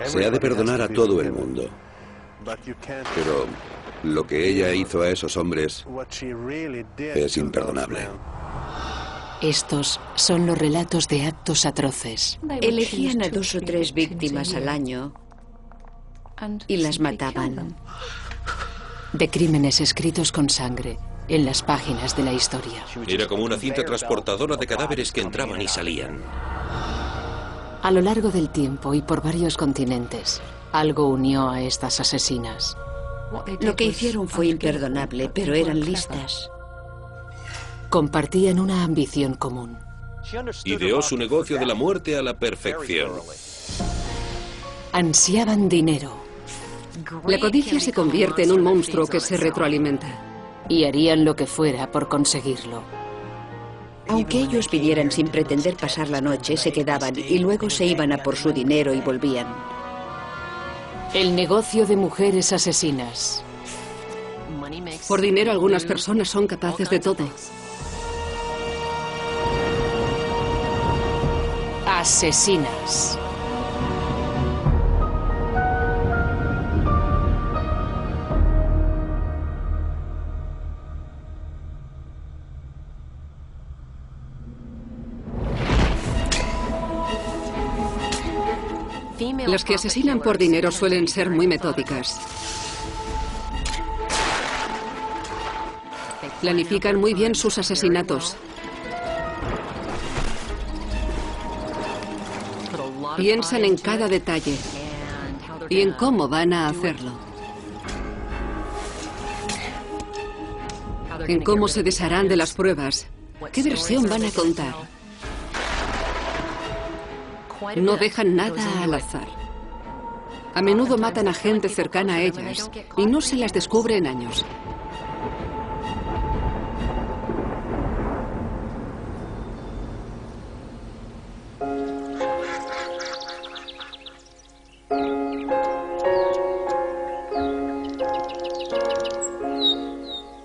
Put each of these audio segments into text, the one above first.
Se ha de perdonar a todo el mundo. Pero lo que ella hizo a esos hombres es imperdonable. Estos son los relatos de actos atroces. Elegían a 2 o 3 víctimas al año y las mataban. De crímenes escritos con sangre en las páginas de la historia. Era como una cinta transportadora de cadáveres que entraban y salían. A lo largo del tiempo y por varios continentes, algo unió a estas asesinas. Lo que hicieron fue imperdonable, pero eran listas. Compartían una ambición común. Ideó su negocio de la muerte a la perfección. Ansiaban dinero. La codicia se convierte en un monstruo que se retroalimenta. Y harían lo que fuera por conseguirlo. Aunque ellos vinieran sin pretender pasar la noche, se quedaban y luego se iban a por su dinero y volvían. El negocio de mujeres asesinas. Por dinero algunas personas son capaces de todo. Asesinas. Las que asesinan por dinero suelen ser muy metódicas. Planifican muy bien sus asesinatos. Piensan en cada detalle y en cómo van a hacerlo. En cómo se desharán de las pruebas. ¿Qué versión van a contar? No dejan nada al azar. A menudo matan a gente cercana a ellas y no se las descubre en años.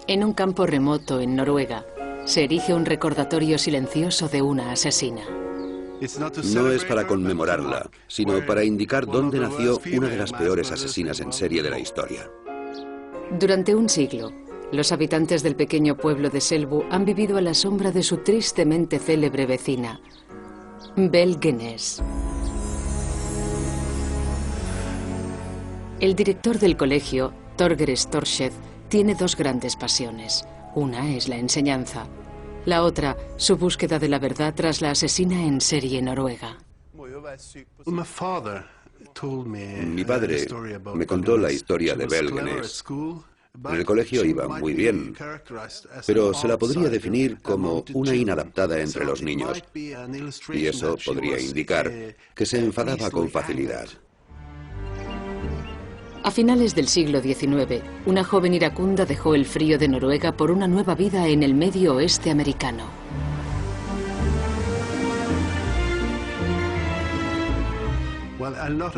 En un campo remoto en Noruega, se erige un recordatorio silencioso de una asesina. No es para conmemorarla, sino para indicar dónde nació una de las peores asesinas en serie de la historia. Durante un siglo, los habitantes del pequeño pueblo de Selbu han vivido a la sombra de su tristemente célebre vecina, Belle Gunness. El director del colegio, Torger Storseth, tiene 2 grandes pasiones. Una es la enseñanza. La otra, su búsqueda de la verdad tras la asesina en serie noruega. Mi padre me contó la historia de Belle Gunness. En el colegio iba muy bien, pero se la podría definir como una inadaptada entre los niños. Y eso podría indicar que se enfadaba con facilidad. A finales del siglo XIX, una joven iracunda dejó el frío de Noruega por una nueva vida en el medio oeste americano.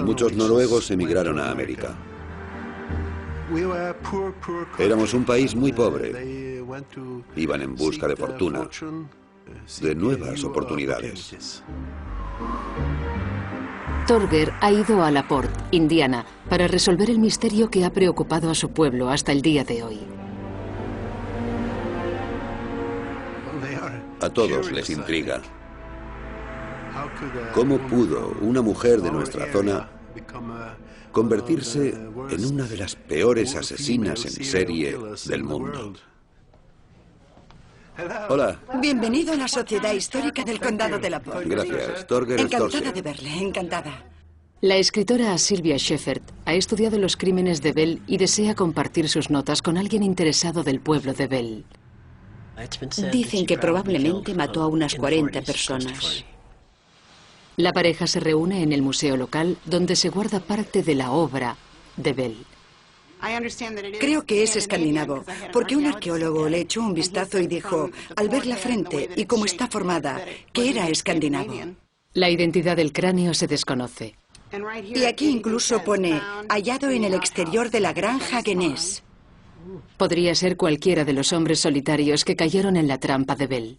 Muchos noruegos emigraron a América. Éramos un país muy pobre. Iban en busca de fortuna, de nuevas oportunidades. Torger ha ido a LaPorte, Indiana, para resolver el misterio que ha preocupado a su pueblo hasta el día de hoy. A todos les intriga. ¿Cómo pudo una mujer de nuestra zona convertirse en una de las peores asesinas en serie del mundo? Hola. Bienvenido a la Sociedad Histórica del Condado de LaPorte. Gracias, Torger Encantada Storseth. de verle, encantada. La escritora Sylvia Sheffert ha estudiado los crímenes de Belle y desea compartir sus notas con alguien interesado del pueblo de Belle. Dicen que probablemente mató a unas 40 personas. La pareja se reúne en el museo local donde se guarda parte de la obra de Belle. Creo que es escandinavo, porque un arqueólogo le echó un vistazo y dijo, al ver la frente y cómo está formada, que era escandinavo. La identidad del cráneo se desconoce. Y aquí incluso pone, hallado en el exterior de la granja Gunness. Podría ser cualquiera de los hombres solitarios que cayeron en la trampa de Belle.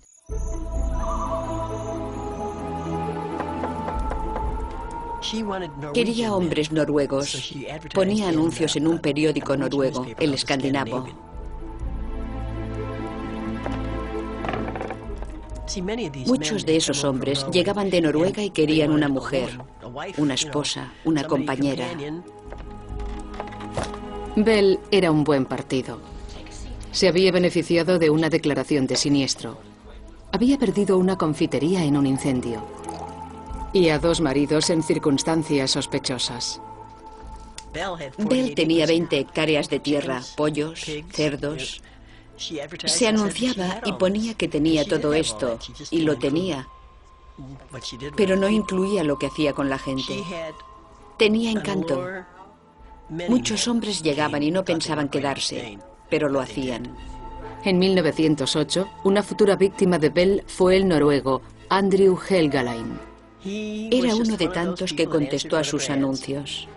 Quería hombres noruegos. Ponía anuncios en un periódico noruego, El Escandinavo. Muchos de esos hombres llegaban de Noruega y querían una mujer, una esposa, una compañera. Bell era un buen partido. Se había beneficiado de una declaración de siniestro. Había perdido una confitería en un incendio. Y a 2 maridos en circunstancias sospechosas. Bell tenía 20 hectáreas de tierra, pollos, cerdos. Se anunciaba y ponía que tenía todo esto, y lo tenía, pero no incluía lo que hacía con la gente. Tenía encanto. Muchos hombres llegaban y no pensaban quedarse, pero lo hacían. En 1908, una futura víctima de Bell fue el noruego Andrew Helgalein. Era uno de tantos que contestó a sus anuncios.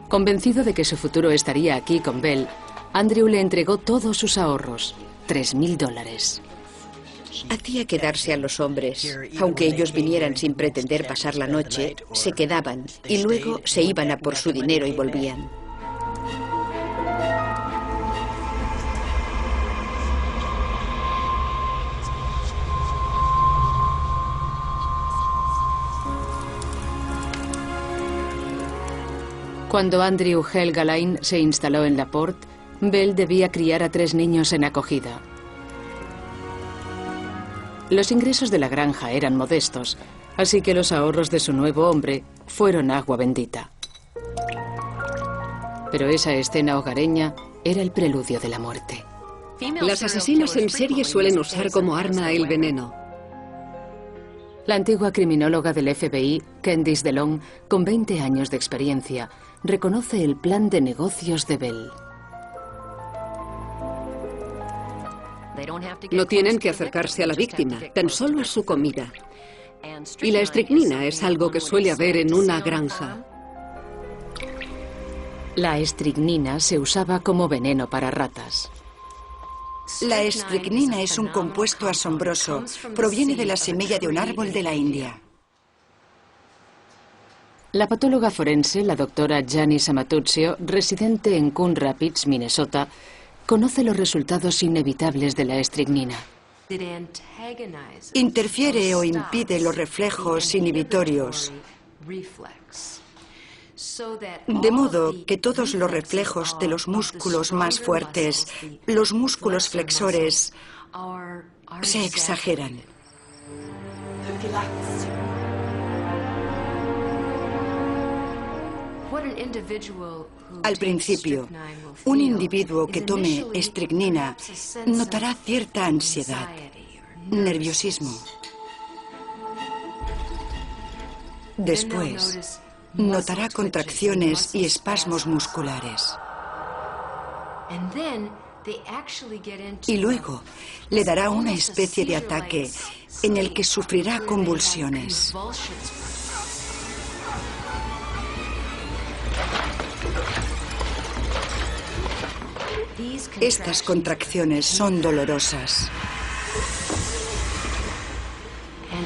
Convencido de que su futuro estaría aquí con Bell, Andrew le entregó todos sus ahorros, $3.000. Hacía quedarse a los hombres. Aunque ellos vinieran sin pretender pasar la noche, se quedaban y luego se iban a por su dinero y volvían. Cuando Andrew Helgalein se instaló en Laporte, Bell debía criar a 3 niños en acogida. Los ingresos de la granja eran modestos, así que los ahorros de su nuevo hombre fueron agua bendita. Pero esa escena hogareña era el preludio de la muerte. Las asesinas en serie suelen usar como arma el veneno. La antigua criminóloga del FBI, Candice DeLong, con 20 años de experiencia, reconoce el plan de negocios de Bell. No tienen que acercarse a la víctima, tan solo a su comida. Y la estricnina es algo que suele haber en una granja. La estricnina se usaba como veneno para ratas. La estricnina es un compuesto asombroso. Proviene de la semilla de un árbol de la India. La patóloga forense, la doctora Janice Amatuzio, residente en Coon Rapids, Minnesota, conoce los resultados inevitables de la estricnina. Interfiere o impide los reflejos inhibitorios, de modo que todos los reflejos de los músculos más fuertes, los músculos flexores, se exageran. Al principio, un individuo que tome estricnina notará cierta ansiedad, nerviosismo. Después, notará contracciones y espasmos musculares. Y luego le dará una especie de ataque en el que sufrirá convulsiones. Estas contracciones son dolorosas.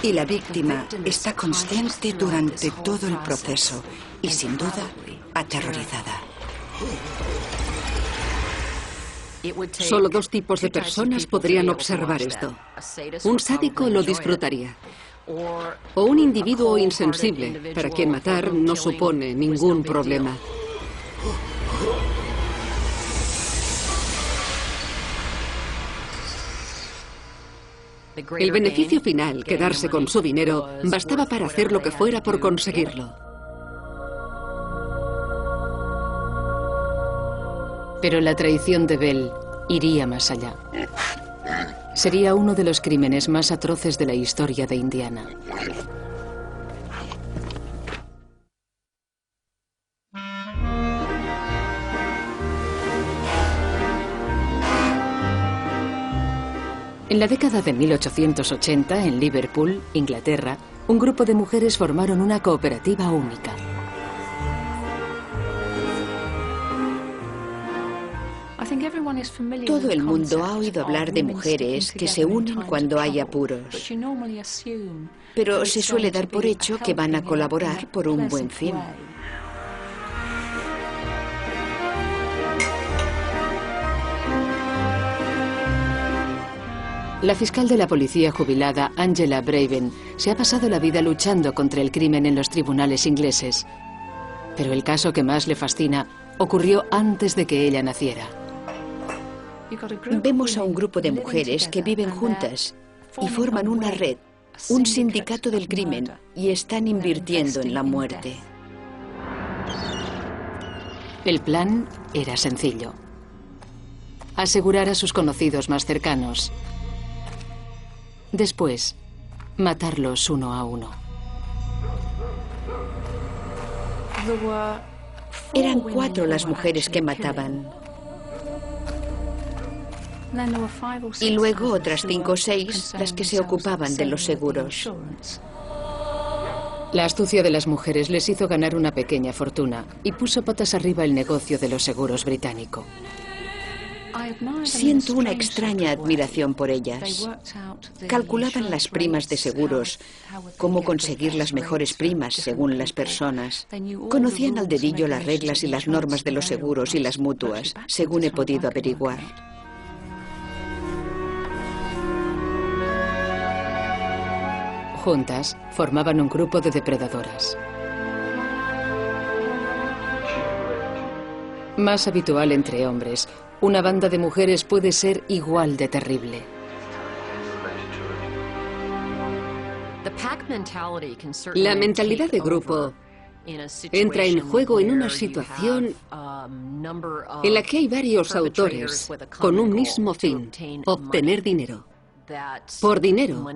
Y la víctima está consciente durante todo el proceso y, sin duda, aterrorizada. Solo 2 tipos de personas podrían observar esto. Un sádico lo disfrutaría. O un individuo insensible, para quien matar no supone ningún problema. El beneficio final, quedarse con su dinero, bastaba para hacer lo que fuera por conseguirlo. Pero la traición de Bell iría más allá. Sería uno de los crímenes más atroces de la historia de Indiana. En la década de 1880, en Liverpool, Inglaterra, un grupo de mujeres formaron una cooperativa única. Todo el mundo ha oído hablar de mujeres que se unen cuando hay apuros, pero se suele dar por hecho que van a colaborar por un buen fin. La fiscal de la policía jubilada, Angela Braven, se ha pasado la vida luchando contra el crimen en los tribunales ingleses. Pero el caso que más le fascina ocurrió antes de que ella naciera. Vemos a un grupo de mujeres que viven juntas y forman una red, un sindicato del crimen, y están invirtiendo en la muerte. El plan era sencillo: asegurar a sus conocidos más cercanos. Después, matarlos uno a uno. Eran 4 las mujeres que mataban. Y luego otras 5 o 6 las que se ocupaban de los seguros. La astucia de las mujeres les hizo ganar una pequeña fortuna y puso patas arriba el negocio de los seguros británico. Siento una extraña admiración por ellas. Calculaban las primas de seguros, cómo conseguir las mejores primas según las personas. Conocían al dedillo las reglas y las normas de los seguros y las mutuas, según he podido averiguar. Juntas, formaban un grupo de depredadoras. Más habitual entre hombres, una banda de mujeres puede ser igual de terrible. La mentalidad de grupo entra en juego en una situación en la que hay varios autores con un mismo fin: obtener dinero. Por dinero,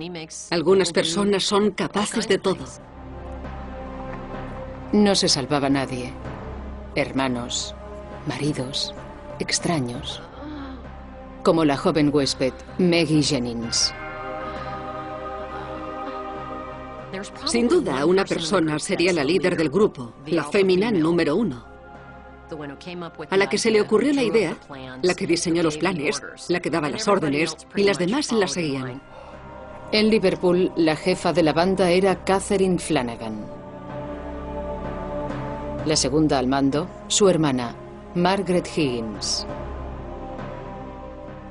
algunas personas son capaces de todo. No se salvaba nadie. Hermanos, maridos, extraños, como la joven huésped Maggie Jennings. Sin duda, una persona sería la líder del grupo, la fémina número 1, a la que se le ocurrió la idea, la que diseñó los planes, la que daba las órdenes, y las demás las seguían. En Liverpool, la jefa de la banda era Catherine Flanagan. La segunda al mando, su hermana, Margaret Higgins.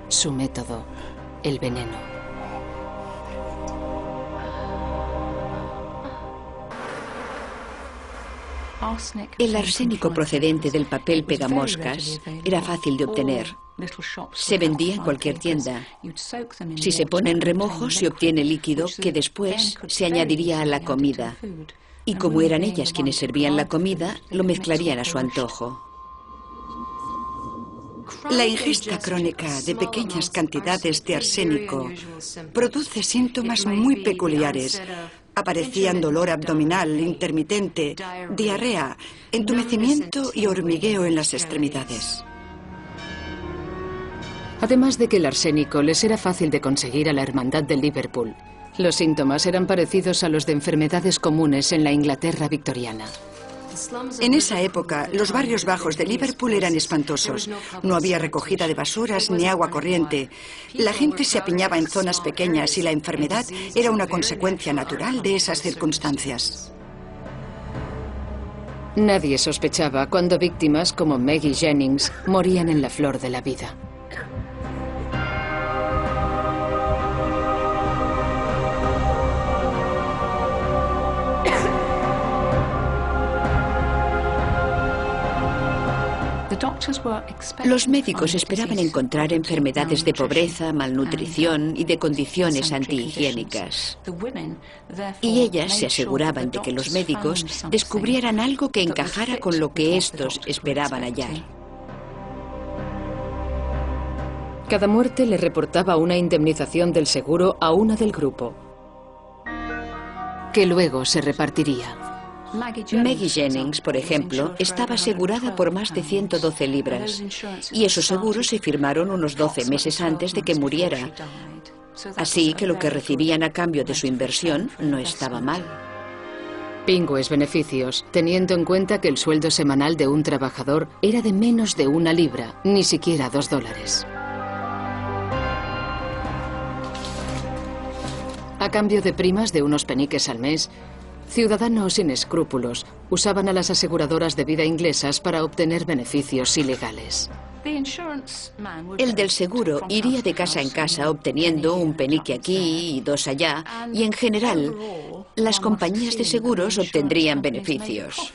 Su método, el veneno. El arsénico procedente del papel pegamoscas era fácil de obtener. Se vendía en cualquier tienda. Si se pone en remojo, se obtiene líquido que después se añadiría a la comida. Y como eran ellas quienes servían la comida, lo mezclarían a su antojo. La ingesta crónica de pequeñas cantidades de arsénico produce síntomas muy peculiares. Aparecían dolor abdominal intermitente, diarrea, entumecimiento y hormigueo en las extremidades. Además de que el arsénico les era fácil de conseguir a la Hermandad de Liverpool, los síntomas eran parecidos a los de enfermedades comunes en la Inglaterra victoriana. En esa época, los barrios bajos de Liverpool eran espantosos. No había recogida de basuras ni agua corriente. La gente se apiñaba en zonas pequeñas y la enfermedad era una consecuencia natural de esas circunstancias. Nadie sospechaba cuando víctimas como Maggie Jennings morían en la flor de la vida. Los médicos esperaban encontrar enfermedades de pobreza, malnutrición y de condiciones antihigiénicas. Y ellas se aseguraban de que los médicos descubrieran algo que encajara con lo que estos esperaban hallar. Cada muerte le reportaba una indemnización del seguro a una del grupo, que luego se repartiría. Maggie Jennings, por ejemplo, estaba asegurada por más de 112 libras, y esos seguros se firmaron unos 12 meses antes de que muriera. Así que lo que recibían a cambio de su inversión no estaba mal. Pingües beneficios, teniendo en cuenta que el sueldo semanal de un trabajador era de menos de 1 libra, ni siquiera $2. A cambio de primas de unos peniques al mes, ciudadanos sin escrúpulos usaban a las aseguradoras de vida inglesas para obtener beneficios ilegales. El del seguro iría de casa en casa obteniendo un penique aquí y 2 allá, y en general, las compañías de seguros obtendrían beneficios.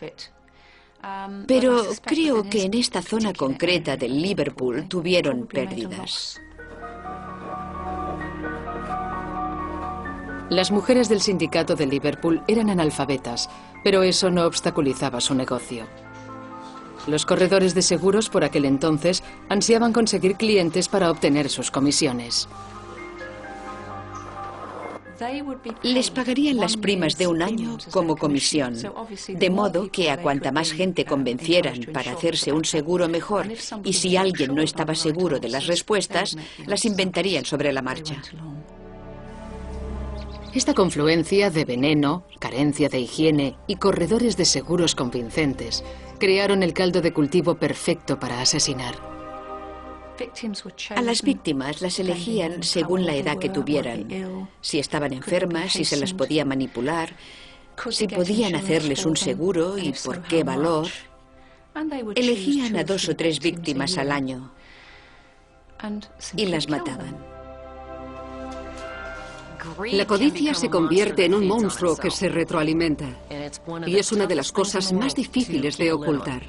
Pero creo que en esta zona concreta de Liverpool tuvieron pérdidas. Las mujeres del sindicato de Liverpool eran analfabetas, pero eso no obstaculizaba su negocio. Los corredores de seguros por aquel entonces ansiaban conseguir clientes para obtener sus comisiones. Les pagarían las primas de 1 año como comisión, de modo que a cuanta más gente convencieran para hacerse un seguro mejor, y si alguien no estaba seguro de las respuestas, las inventarían sobre la marcha. Esta confluencia de veneno, carencia de higiene y corredores de seguros convincentes crearon el caldo de cultivo perfecto para asesinar. A las víctimas las elegían según la edad que tuvieran, si estaban enfermas, si se las podía manipular, si podían hacerles un seguro y por qué valor. Elegían a 2 o 3 víctimas al año y las mataban. La codicia se convierte en un monstruo que se retroalimenta, y es una de las cosas más difíciles de ocultar.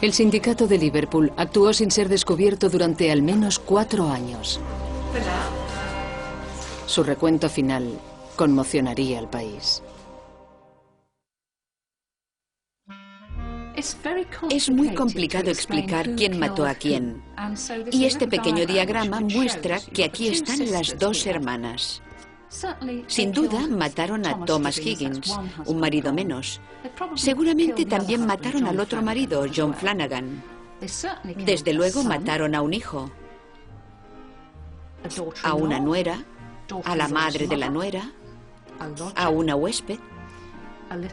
El sindicato de Liverpool actuó sin ser descubierto durante al menos 4 años. Su recuento final conmocionaría al país. Es muy complicado explicar quién mató a quién, y este pequeño diagrama muestra que aquí están las 2 hermanas. Sin duda mataron a Thomas Higgins, un marido menos. Seguramente también mataron al otro marido, John Flanagan. Desde luego mataron a un hijo, a una nuera, a la madre de la nuera, a una huésped,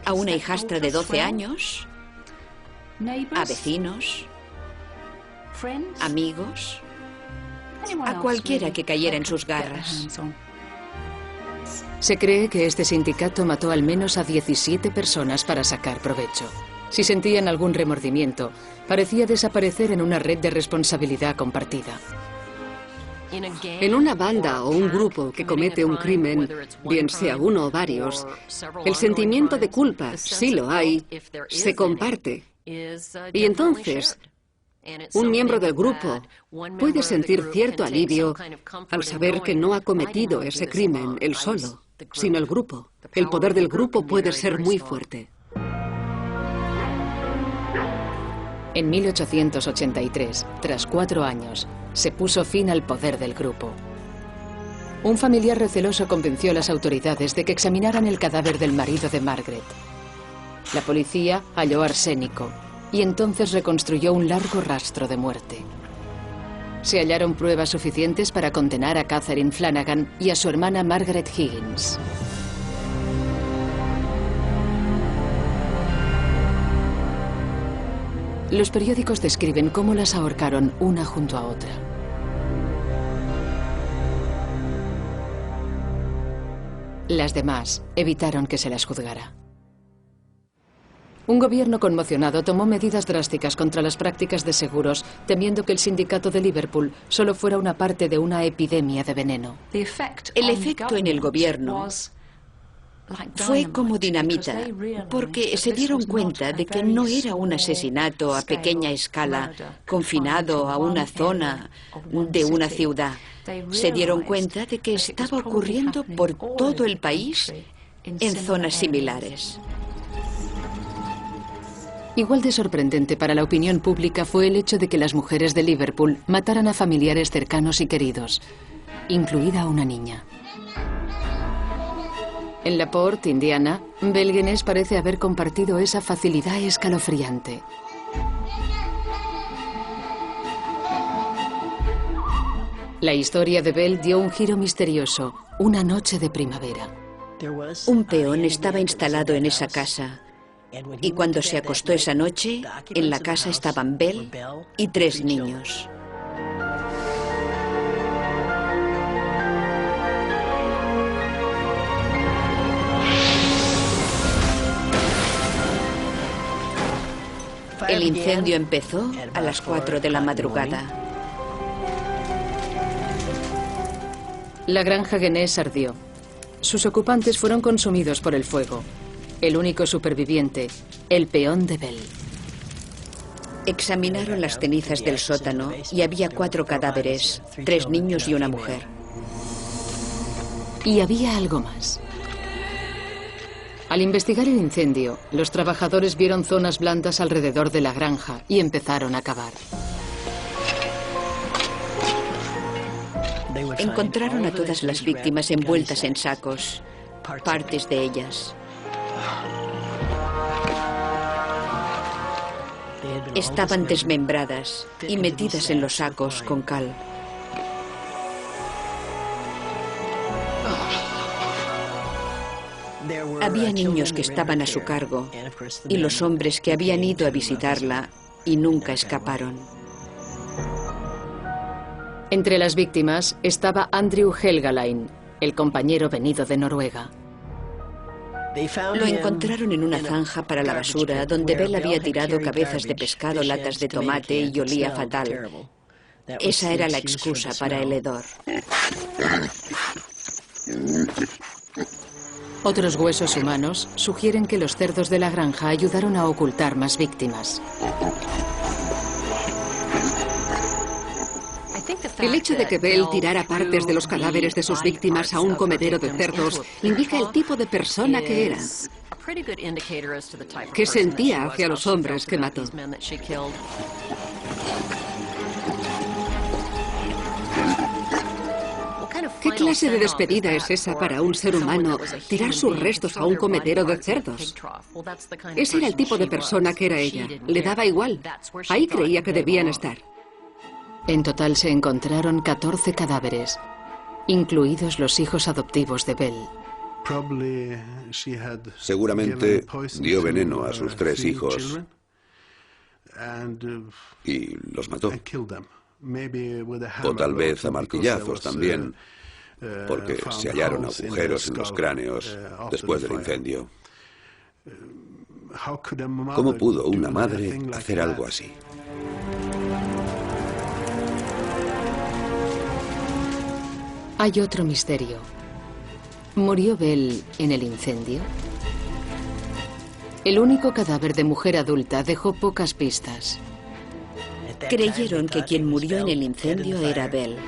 a una hijastra de 12 años, a vecinos, amigos, a cualquiera que cayera en sus garras. Se cree que este sindicato mató al menos a 17 personas para sacar provecho. Si sentían algún remordimiento, parecía desaparecer en una red de responsabilidad compartida. En una banda o un grupo que comete un crimen, bien sea uno o varios, el sentimiento de culpa, si lo hay, se comparte. Y entonces, un miembro del grupo puede sentir cierto alivio al saber que no ha cometido ese crimen él solo, sino el grupo. El poder del grupo puede ser muy fuerte. En 1883, tras 4 años, se puso fin al poder del grupo. Un familiar receloso convenció a las autoridades de que examinaran el cadáver del marido de Margaret. La policía halló arsénico y entonces reconstruyó un largo rastro de muerte. Se hallaron pruebas suficientes para condenar a Catherine Flanagan y a su hermana Margaret Higgins. Los periódicos describen cómo las ahorcaron una junto a otra. Las demás evitaron que se las juzgara. Un gobierno conmocionado tomó medidas drásticas contra las prácticas de seguros, temiendo que el sindicato de Liverpool solo fuera una parte de una epidemia de veneno. El efecto en el gobierno fue como dinamita, porque se dieron cuenta de que no era un asesinato a pequeña escala, confinado a una zona de una ciudad. Se dieron cuenta de que estaba ocurriendo por todo el país en zonas similares. Igual de sorprendente para la opinión pública fue el hecho de que las mujeres de Liverpool mataran a familiares cercanos y queridos, incluida una niña. En LaPorte, Indiana, Belguenes parece haber compartido esa facilidad escalofriante. La historia de Belle dio un giro misterioso, una noche de primavera. Un peón estaba instalado en esa casa. Y cuando se acostó esa noche, en la casa estaban Bell y 3 niños. El incendio empezó a las 4 de la madrugada. La granja Guinness ardió. Sus ocupantes fueron consumidos por el fuego. El único superviviente, el peón de Bell. Examinaron las cenizas del sótano y había 4 cadáveres, 3 niños y una mujer. Y había algo más. Al investigar el incendio, los trabajadores vieron zonas blandas alrededor de la granja y empezaron a cavar. Encontraron a todas las víctimas envueltas en sacos, partes de ellas. Estaban desmembradas y metidas en los sacos con cal. Había niños que estaban a su cargo y los hombres que habían ido a visitarla y nunca escaparon. Entre las víctimas estaba Andrew Helgalein, el compañero venido de Noruega. Lo encontraron en una zanja para la basura donde Bell había tirado cabezas de pescado, latas de tomate y olía fatal. Esa era la excusa para el hedor. Otros huesos humanos sugieren que los cerdos de la granja ayudaron a ocultar más víctimas. El hecho de que Bell tirara partes de los cadáveres de sus víctimas a un comedero de cerdos indica el tipo de persona que era, que sentía hacia los hombres que mató. ¿Qué clase de despedida es esa para un ser humano, tirar sus restos a un comedero de cerdos? Ese era el tipo de persona que era ella. Le daba igual. Ahí creía que debían estar. En total se encontraron 14 cadáveres, incluidos los hijos adoptivos de Bell. Seguramente dio veneno a sus 3 hijos y los mató. O tal vez a martillazos también, porque se hallaron agujeros en los cráneos después del incendio. ¿Cómo pudo una madre hacer algo así? Hay otro misterio. ¿Murió Bell en el incendio? El único cadáver de mujer adulta dejó pocas pistas. Creyeron que quien murió en el incendio era Bell.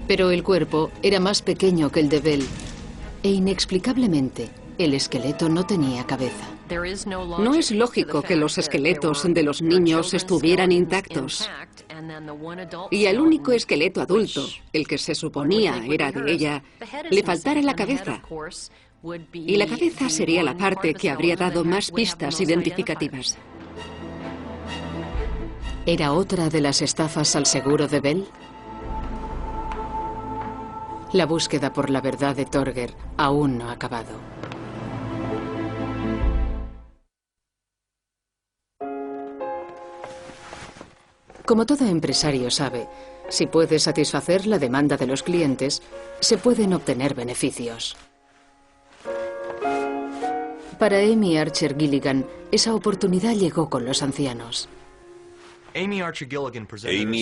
Pero el cuerpo era más pequeño que el de Bell e inexplicablemente el esqueleto no tenía cabeza. No es lógico que los esqueletos de los niños estuvieran intactos y al único esqueleto adulto, el que se suponía era de ella, le faltara la cabeza. Y la cabeza sería la parte que habría dado más pistas identificativas. ¿Era otra de las estafas al seguro de Bell? La búsqueda por la verdad de Torger aún no ha acabado. Como todo empresario sabe, si puede satisfacer la demanda de los clientes, se pueden obtener beneficios. Para Amy Archer Gilligan, esa oportunidad llegó con los ancianos. Amy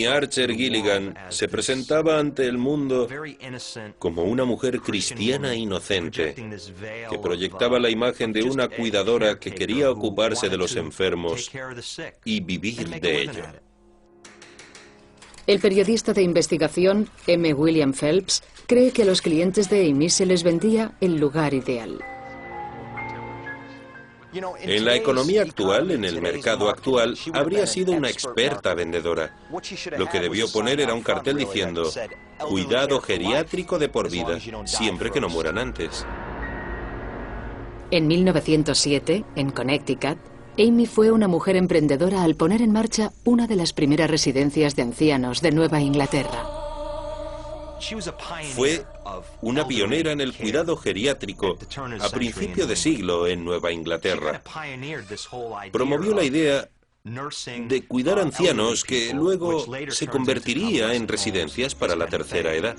Archer Gilligan se presentaba ante el mundo como una mujer cristiana inocente que proyectaba la imagen de una cuidadora que quería ocuparse de los enfermos y vivir de ello. El periodista de investigación M. William Phelps cree que a los clientes de Amy se les vendía el lugar ideal. En la economía actual, en el mercado actual, habría sido una experta vendedora. Lo que debió poner era un cartel diciendo: cuidado geriátrico de por vida, siempre que no mueran antes. En 1907, en Connecticut, Amy fue una mujer emprendedora al poner en marcha una de las primeras residencias de ancianos de Nueva Inglaterra. Fue una pionera en el cuidado geriátrico a principio de siglo en Nueva Inglaterra. Promovió la idea de cuidar ancianos que luego se convertiría en residencias para la tercera edad.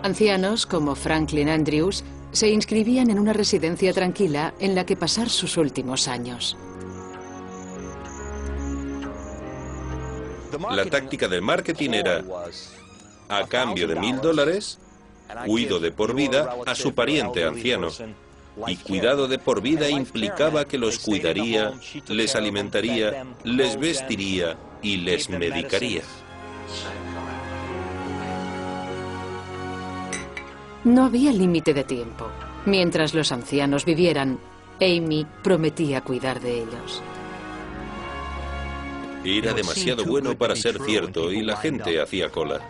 Ancianos como Franklin Andrews se inscribían en una residencia tranquila en la que pasar sus últimos años. La táctica del marketing era, a cambio de $1000, cuido de por vida a su pariente anciano. Y cuidado de por vida implicaba que los cuidaría, les alimentaría, les vestiría y les medicaría. No había límite de tiempo. Mientras los ancianos vivieran, Amy prometía cuidar de ellos. Era demasiado bueno para ser cierto y la gente hacía cola.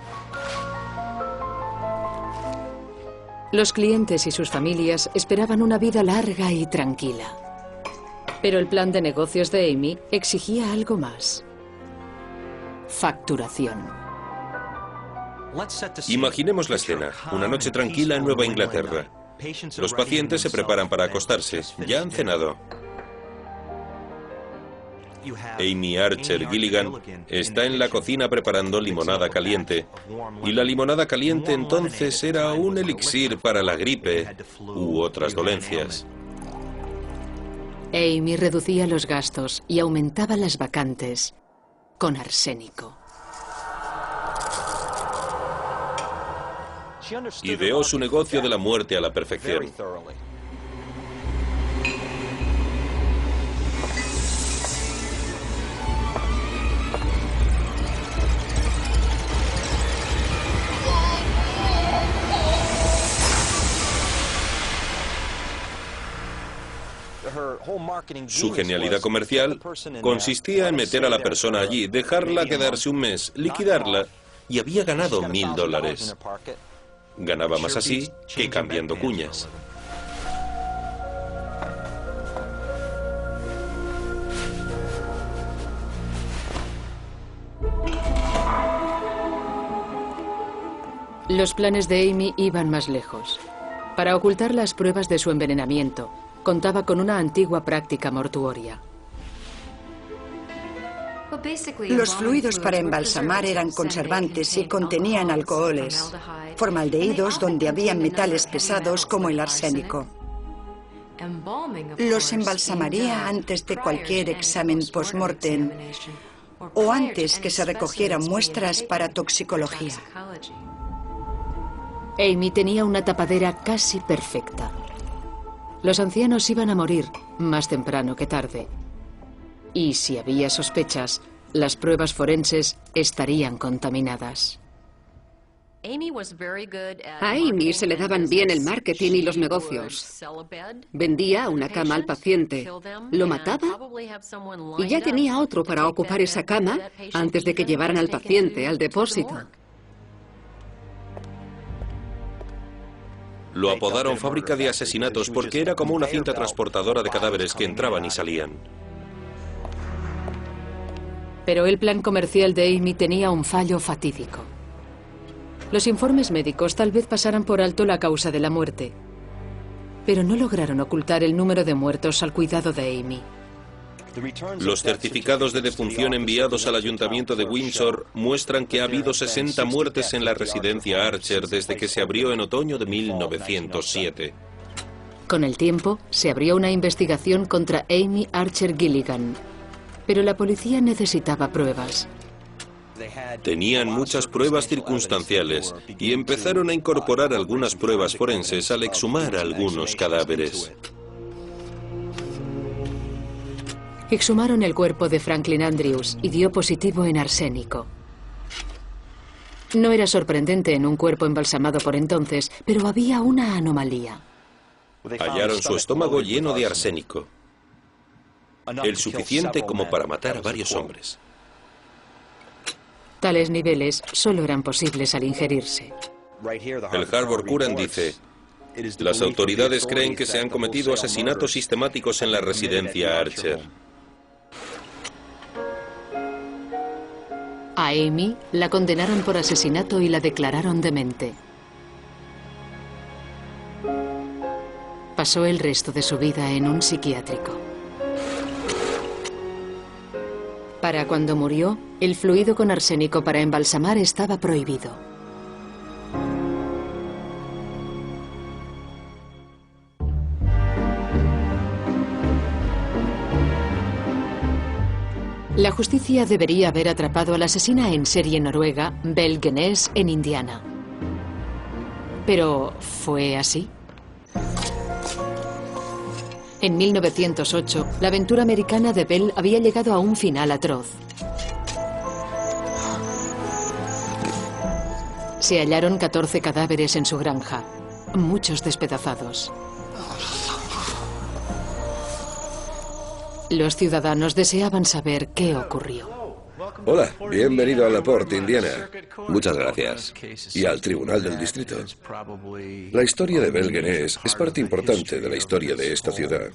Los clientes y sus familias esperaban una vida larga y tranquila. Pero el plan de negocios de Amy exigía algo más: facturación. Imaginemos la escena, una noche tranquila en Nueva Inglaterra. Los pacientes se preparan para acostarse, ya han cenado. Amy Archer Gilligan está en la cocina preparando limonada caliente. Y la limonada caliente entonces era un elixir para la gripe u otras dolencias. Amy reducía los gastos y aumentaba las vacantes con arsénico. Ideó su negocio de la muerte a la perfección. Su genialidad comercial consistía en meter a la persona allí, dejarla quedarse un mes, liquidarla, y había ganado $1000. Ganaba más así que cambiando cuñas. Los planes de Amy iban más lejos. Para ocultar las pruebas de su envenenamiento, contaba con una antigua práctica mortuoria. Los fluidos para embalsamar eran conservantes y contenían alcoholes, formaldehídos donde había metales pesados como el arsénico. Los embalsamaría antes de cualquier examen post-mortem o antes que se recogieran muestras para toxicología. Amy tenía una tapadera casi perfecta. Los ancianos iban a morir más temprano que tarde. Y si había sospechas, las pruebas forenses estarían contaminadas. A Amy se le daban bien el marketing y los negocios. Vendía una cama al paciente, lo mataba y ya tenía otro para ocupar esa cama antes de que llevaran al paciente al depósito. Lo apodaron fábrica de asesinatos porque era como una cinta transportadora de cadáveres que entraban y salían. Pero el plan comercial de Amy tenía un fallo fatídico. Los informes médicos tal vez pasaran por alto la causa de la muerte, pero no lograron ocultar el número de muertos al cuidado de Amy. Los certificados de defunción enviados al Ayuntamiento de Windsor muestran que ha habido 60 muertes en la residencia Archer desde que se abrió en otoño de 1907. Con el tiempo, se abrió una investigación contra Amy Archer Gilligan, pero la policía necesitaba pruebas. Tenían muchas pruebas circunstanciales y empezaron a incorporar algunas pruebas forenses al exhumar algunos cadáveres. Exhumaron el cuerpo de Franklin Andrews y dio positivo en arsénico. No era sorprendente en un cuerpo embalsamado por entonces, pero había una anomalía. Hallaron su estómago lleno de arsénico, el suficiente como para matar a varios hombres. Tales niveles solo eran posibles al ingerirse. El Harvard Courant dice: las autoridades creen que se han cometido asesinatos sistemáticos en la residencia Archer. A Amy la condenaron por asesinato y la declararon demente. Pasó el resto de su vida en un psiquiátrico. Para cuando murió, el fluido con arsénico para embalsamar estaba prohibido. La justicia debería haber atrapado a la asesina en serie noruega, Belle Gunness, en Indiana. Pero, ¿fue así? En 1908, la aventura americana de Belle había llegado a un final atroz. Se hallaron 14 cadáveres en su granja, muchos despedazados. Los ciudadanos deseaban saber qué ocurrió. Hola, bienvenido a LaPorte, Indiana. Muchas gracias. Y al Tribunal del Distrito. La historia de Belle Gunness es parte importante de la historia de esta ciudad.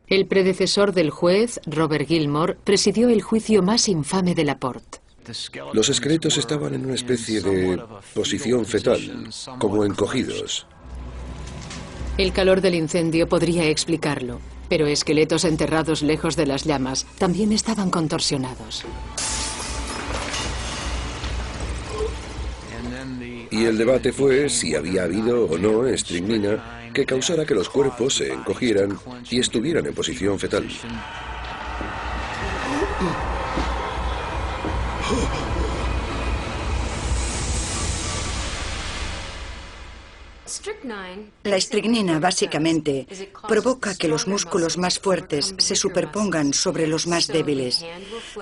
El predecesor del juez, Robert Gilmore, presidió el juicio más infame de LaPorte. Los esqueletos estaban en una especie de posición fetal, como encogidos. El calor del incendio podría explicarlo, pero esqueletos enterrados lejos de las llamas también estaban contorsionados. Y el debate fue si había habido o no estricnina que causara que los cuerpos se encogieran y estuvieran en posición fetal. La estricnina básicamente provoca que los músculos más fuertes se superpongan sobre los más débiles,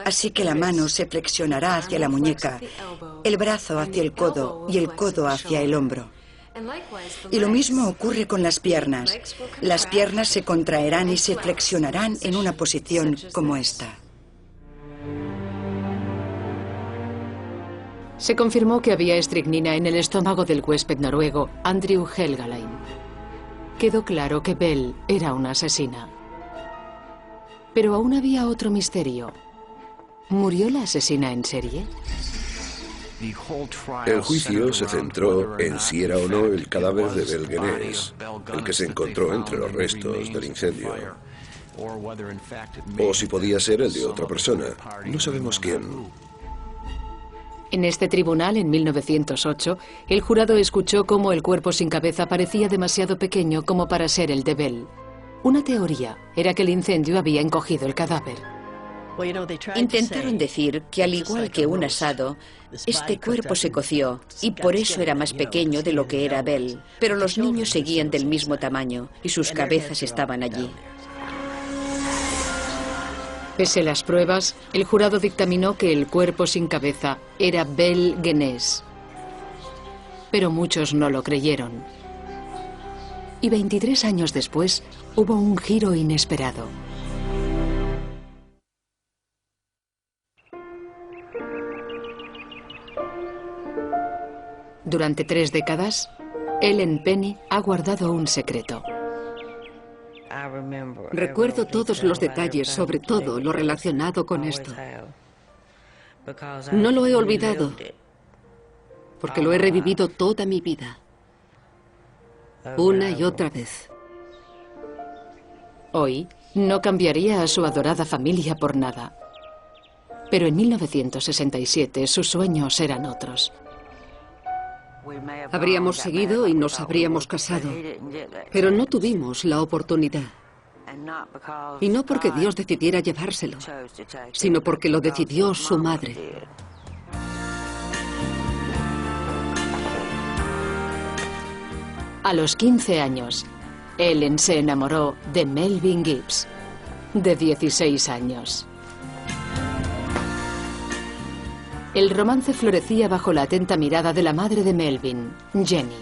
así que la mano se flexionará hacia la muñeca, el brazo hacia el codo y el codo hacia el hombro. Y lo mismo ocurre con las piernas. Las piernas se contraerán y se flexionarán en una posición como esta. Se confirmó que había estricnina en el estómago del huésped noruego, Andrew Helgalein. Quedó claro que Belle era una asesina. Pero aún había otro misterio. ¿Murió la asesina en serie? El juicio se centró en si era o no el cadáver de Belle Gunness, el que se encontró entre los restos del incendio. O si podía ser el de otra persona. No sabemos quién. En este tribunal, en 1908, el jurado escuchó cómo el cuerpo sin cabeza parecía demasiado pequeño como para ser el de Belle. Una teoría era que el incendio había encogido el cadáver. Intentaron decir que al igual que un asado, este cuerpo se coció y por eso era más pequeño de lo que era Belle. Pero los niños seguían del mismo tamaño y sus cabezas estaban allí. Pese a las pruebas, el jurado dictaminó que el cuerpo sin cabeza era Belle Gunness. Pero muchos no lo creyeron. Y 23 años después, hubo un giro inesperado. Durante 3 décadas, Ellen Penny ha guardado un secreto. Recuerdo todos los detalles, sobre todo lo relacionado con esto. No lo he olvidado, porque lo he revivido toda mi vida, una y otra vez. Hoy no cambiaría a su adorada familia por nada. Pero en 1967 sus sueños eran otros. Habríamos seguido y nos habríamos casado, pero no tuvimos la oportunidad. Y no porque Dios decidiera llevárselo, sino porque lo decidió su madre. A los 15 años, Ellen se enamoró de Melvin Gibbs, de 16 años. El romance florecía bajo la atenta mirada de la madre de Melvin, Jenny.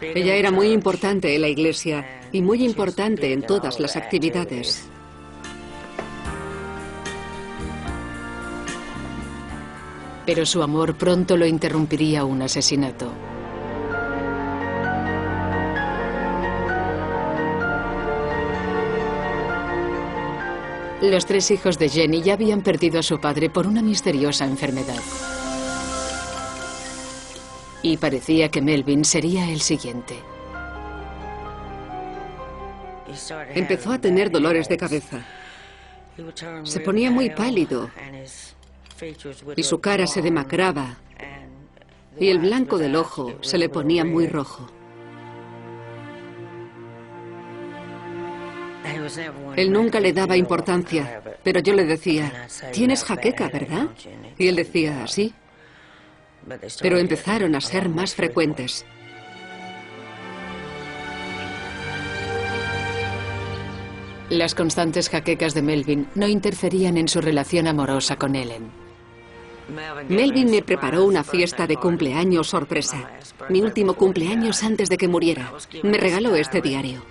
Ella era muy importante en la iglesia y muy importante en todas las actividades. Pero su amor pronto lo interrumpiría un asesinato. Los 3 hijos de Jenny ya habían perdido a su padre por una misteriosa enfermedad. Y parecía que Melvin sería el siguiente. Empezó a tener dolores de cabeza. Se ponía muy pálido y su cara se demacraba y el blanco del ojo se le ponía muy rojo. Él nunca le daba importancia, pero yo le decía, «Tienes jaqueca, ¿verdad?» Y él decía, «Sí». Pero empezaron a ser más frecuentes. Las constantes jaquecas de Melvin no interferían en su relación amorosa con Ellen. Melvin me preparó una fiesta de cumpleaños sorpresa. Mi último cumpleaños antes de que muriera. Me regaló este diario.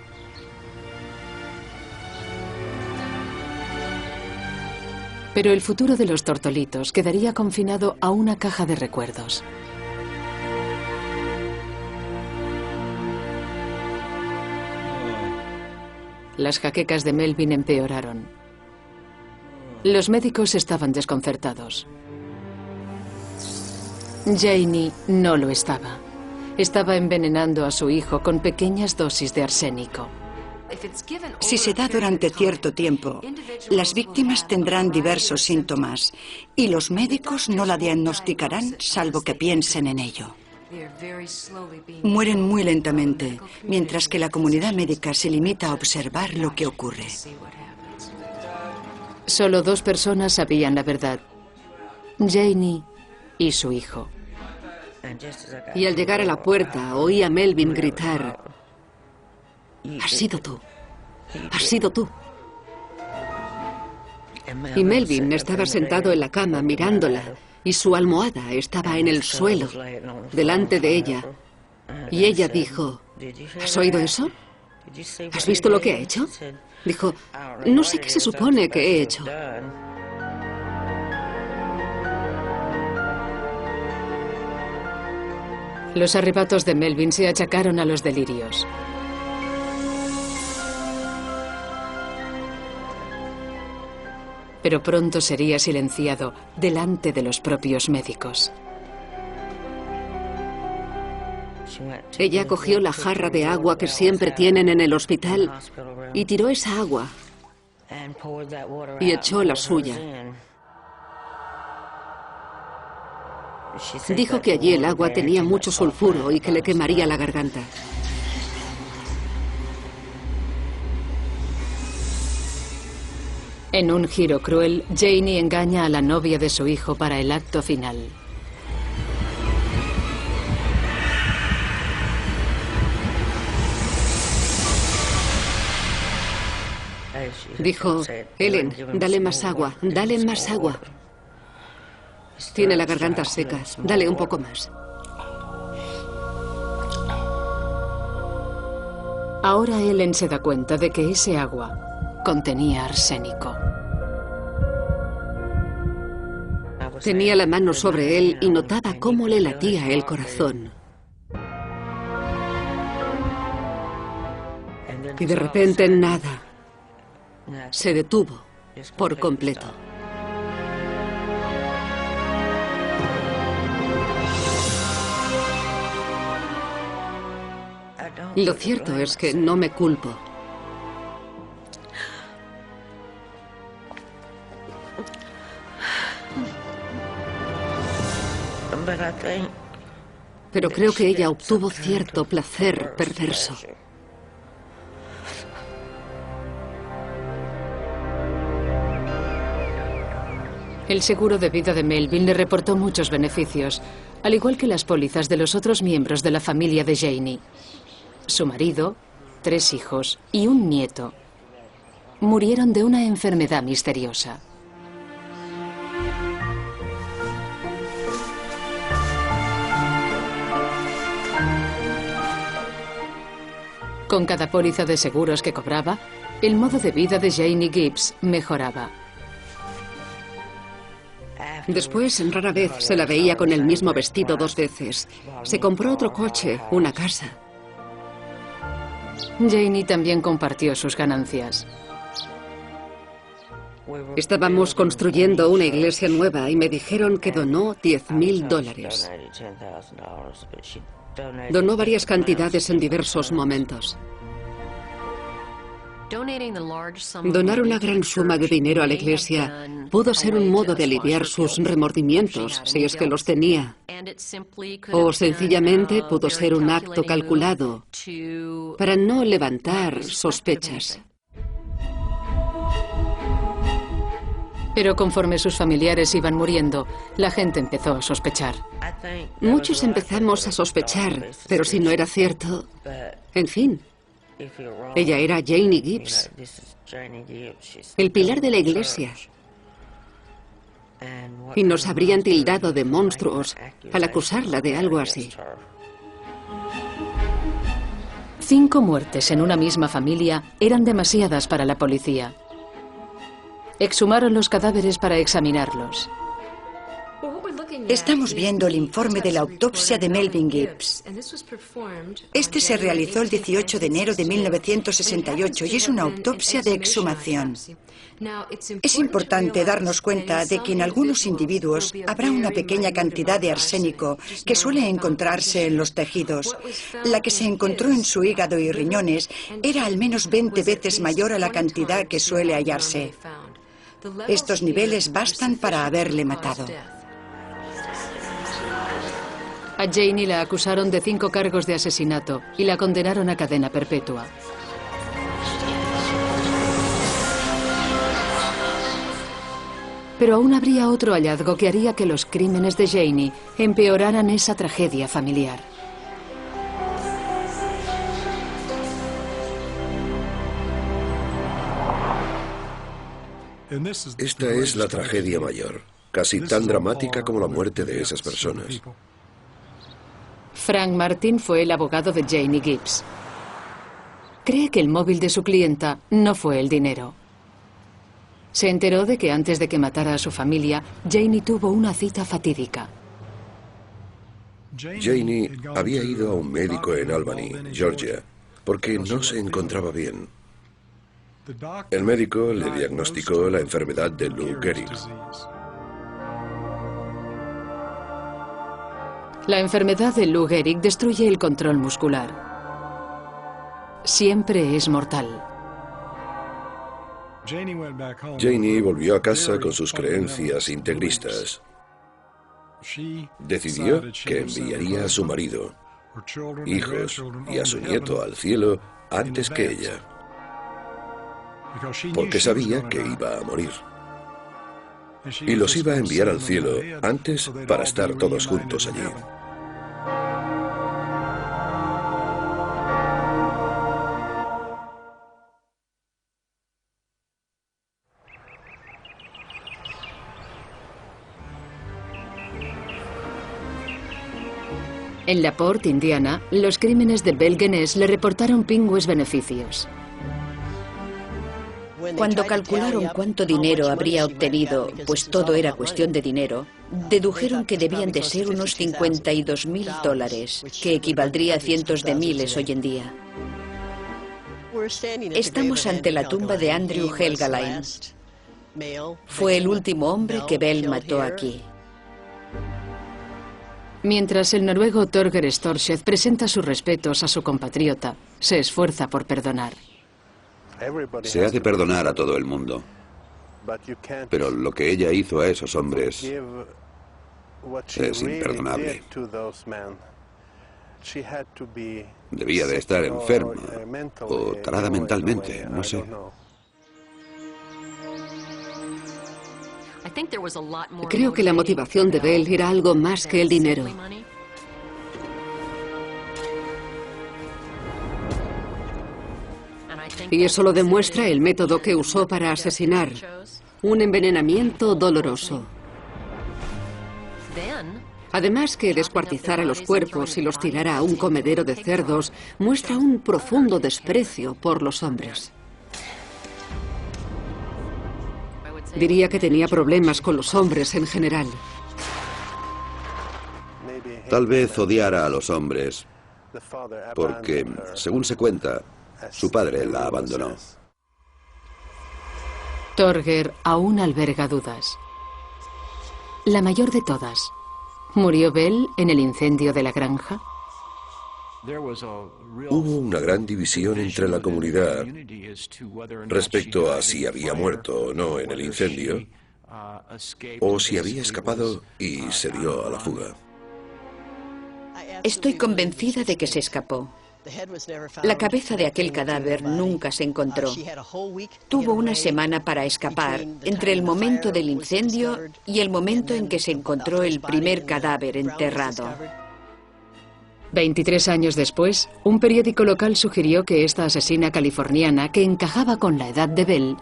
Pero el futuro de los tortolitos quedaría confinado a una caja de recuerdos. Las jaquecas de Melvin empeoraron. Los médicos estaban desconcertados. Janie no lo estaba. Estaba envenenando a su hijo con pequeñas dosis de arsénico. Si se da durante cierto tiempo, las víctimas tendrán diversos síntomas y los médicos no la diagnosticarán salvo que piensen en ello. Mueren muy lentamente, mientras que la comunidad médica se limita a observar lo que ocurre. Solo 2 personas sabían la verdad: Janie y su hijo. Y al llegar a la puerta oí a Melvin gritar, «Has sido tú, has sido tú». Y Melvin estaba sentado en la cama mirándola y su almohada estaba en el suelo, delante de ella. Y ella dijo, «¿Has oído eso? ¿Has visto lo que ha hecho?» Dijo, «No sé qué se supone que he hecho». Los arrebatos de Melvin se achacaron a los delirios. Pero pronto sería silenciado delante de los propios médicos. Ella cogió la jarra de agua que siempre tienen en el hospital y tiró esa agua y echó la suya. Dijo que allí el agua tenía mucho sulfuro y que le quemaría la garganta. En un giro cruel, Janie engaña a la novia de su hijo para el acto final. Dijo, «Ellen, dale más agua, dale más agua. Tiene la garganta seca, dale un poco más». Ahora Ellen se da cuenta de que ese agua contenía arsénico. Tenía la mano sobre él y notaba cómo le latía el corazón. Y de repente nada. Se detuvo por completo. Lo cierto es que no me culpo. Pero creo que ella obtuvo cierto placer perverso. El seguro de vida de Melvin le reportó muchos beneficios, al igual que las pólizas de los otros miembros de la familia de Janie. Su marido, 3 hijos y un nieto murieron de una enfermedad misteriosa. Con cada póliza de seguros que cobraba, el modo de vida de Janie Gibbs mejoraba. Después, rara vez se la veía con el mismo vestido 2 veces. Se compró otro coche, una casa. Janie también compartió sus ganancias. Estábamos construyendo una iglesia nueva y me dijeron que donó $10,000. Donó varias cantidades en diversos momentos. Donar una gran suma de dinero a la iglesia pudo ser un modo de aliviar sus remordimientos, si es que los tenía. O sencillamente pudo ser un acto calculado para no levantar sospechas. Pero conforme sus familiares iban muriendo, la gente empezó a sospechar. Muchos empezamos a sospechar, pero si no era cierto, en fin. Ella era Janie Gibbs, el pilar de la iglesia. Y nos habrían tildado de monstruos al acusarla de algo así. 5 muertes en una misma familia eran demasiadas para la policía. Exhumaron los cadáveres para examinarlos. Estamos viendo el informe de la autopsia de Melvin Gibbs. Este se realizó el 18 de enero de 1968 y es una autopsia de exhumación. Es importante darnos cuenta de que en algunos individuos habrá una pequeña cantidad de arsénico que suele encontrarse en los tejidos. La que se encontró en su hígado y riñones era al menos 20 veces mayor a la cantidad que suele hallarse. Estos niveles bastan para haberle matado. A Janie la acusaron de 5 cargos de asesinato y la condenaron a cadena perpetua. Pero aún habría otro hallazgo que haría que los crímenes de Janie empeoraran esa tragedia familiar. Esta es la tragedia mayor, casi tan dramática como la muerte de esas personas. Frank Martin fue el abogado de Janie Gibbs. Cree que el móvil de su clienta no fue el dinero. Se enteró de que antes de que matara a su familia, Janie tuvo una cita fatídica. Janie había ido a un médico en Albany, Georgia, porque no se encontraba bien. El médico le diagnosticó la enfermedad de Lou Gehrig. La enfermedad de Lou Gehrig destruye el control muscular. Siempre es mortal. Janie volvió a casa con sus creencias integristas. Decidió que enviaría a su marido, hijos y a su nieto al cielo antes que ella, porque sabía que iba a morir. Y los iba a enviar al cielo antes para estar todos juntos allí. En LaPorte, Indiana, los crímenes de Belle Gunness le reportaron pingües beneficios. Cuando calcularon cuánto dinero habría obtenido, pues todo era cuestión de dinero, dedujeron que debían de ser unos $52,000, que equivaldría a cientos de miles hoy en día. Estamos ante la tumba de Andrew Helgelien. Fue el último hombre que Belle mató aquí. Mientras el noruego Torger Storseth presenta sus respetos a su compatriota, se esfuerza por perdonar. Se ha de perdonar a todo el mundo. Pero lo que ella hizo a esos hombres es imperdonable. Debía de estar enferma o tarada mentalmente, no sé. Creo que la motivación de Belle era algo más que el dinero. Y eso lo demuestra el método que usó para asesinar. Un envenenamiento doloroso. Además que descuartizara los cuerpos y los tirara a un comedero de cerdos, muestra un profundo desprecio por los hombres. Diría que tenía problemas con los hombres en general. Tal vez odiara a los hombres porque, según se cuenta, su padre la abandonó. Torger aún alberga dudas. La mayor de todas. ¿Murió Bell en el incendio de la granja? Hubo una gran división entre la comunidad respecto a si había muerto o no en el incendio, o si había escapado y se dio a la fuga. Estoy convencida de que se escapó. La cabeza de aquel cadáver nunca se encontró. Tuvo una semana para escapar entre el momento del incendio y el momento en que se encontró el primer cadáver enterrado. 23 años después, un periódico local sugirió que esta asesina californiana, que encajaba con la edad de Bell,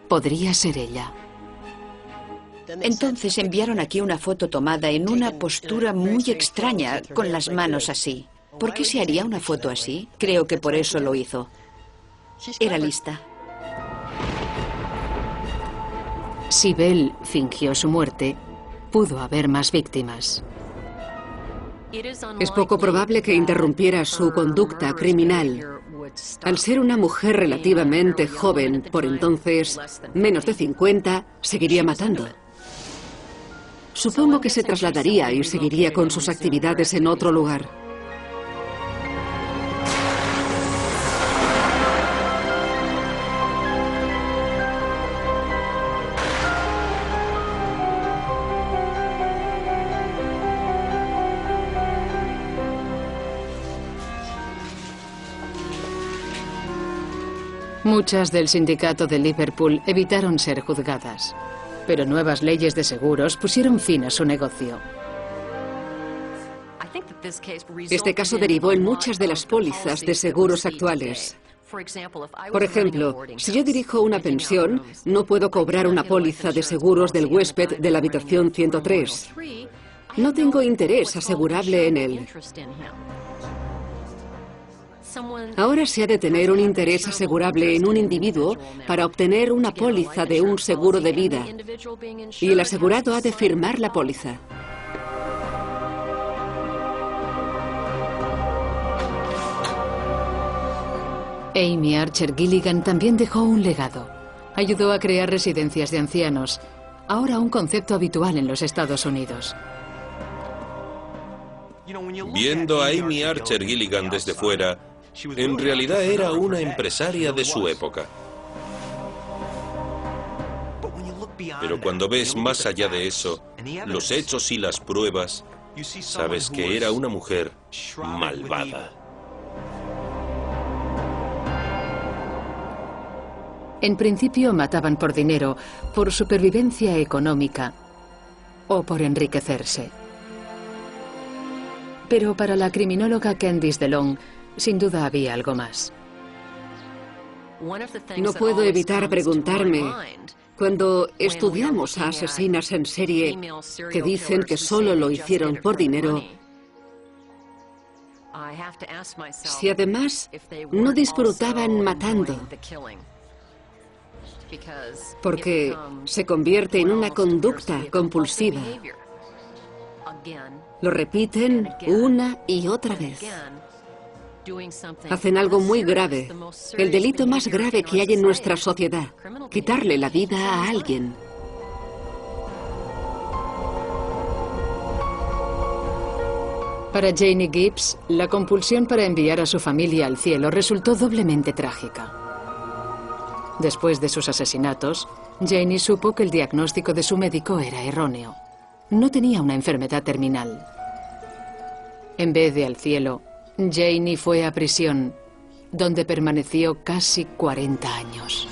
podría ser ella. Entonces enviaron aquí una foto tomada en una postura muy extraña, con las manos así. ¿Por qué se haría una foto así? Creo que por eso lo hizo. Era lista. Si Bell fingió su muerte, pudo haber más víctimas. Es poco probable que interrumpiera su conducta criminal. Al ser una mujer relativamente joven, por entonces menos de 50, seguiría matando. Supongo que se trasladaría y seguiría con sus actividades en otro lugar. Muchas del sindicato de Liverpool evitaron ser juzgadas, pero nuevas leyes de seguros pusieron fin a su negocio. Este caso derivó en muchas de las pólizas de seguros actuales. Por ejemplo, si yo dirijo una pensión, no puedo cobrar una póliza de seguros del huésped de la habitación 103. No tengo interés asegurable en él. Ahora se ha de tener un interés asegurable en un individuo para obtener una póliza de un seguro de vida, y el asegurado ha de firmar la póliza. Amy Archer Gilligan también dejó un legado. Ayudó a crear residencias de ancianos, ahora un concepto habitual en los Estados Unidos. Viendo a Amy Archer Gilligan desde fuera, en realidad era una empresaria de su época. Pero cuando ves más allá de eso, los hechos y las pruebas, sabes que era una mujer malvada. En principio mataban por dinero, por supervivencia económica o por enriquecerse. Pero para la criminóloga Candice DeLong, sin duda había algo más. No puedo evitar preguntarme, cuando estudiamos a asesinas en serie que dicen que solo lo hicieron por dinero, si además no disfrutaban matando, porque se convierte en una conducta compulsiva. Lo repiten una y otra vez. Hacen algo muy grave, el delito más grave que hay en nuestra sociedad, quitarle la vida a alguien. Para Janie Gibbs, la compulsión para enviar a su familia al cielo resultó doblemente trágica. Después de sus asesinatos, Janie supo que el diagnóstico de su médico era erróneo. No tenía una enfermedad terminal. En vez de al cielo, Janie fue a prisión, donde permaneció casi 40 años.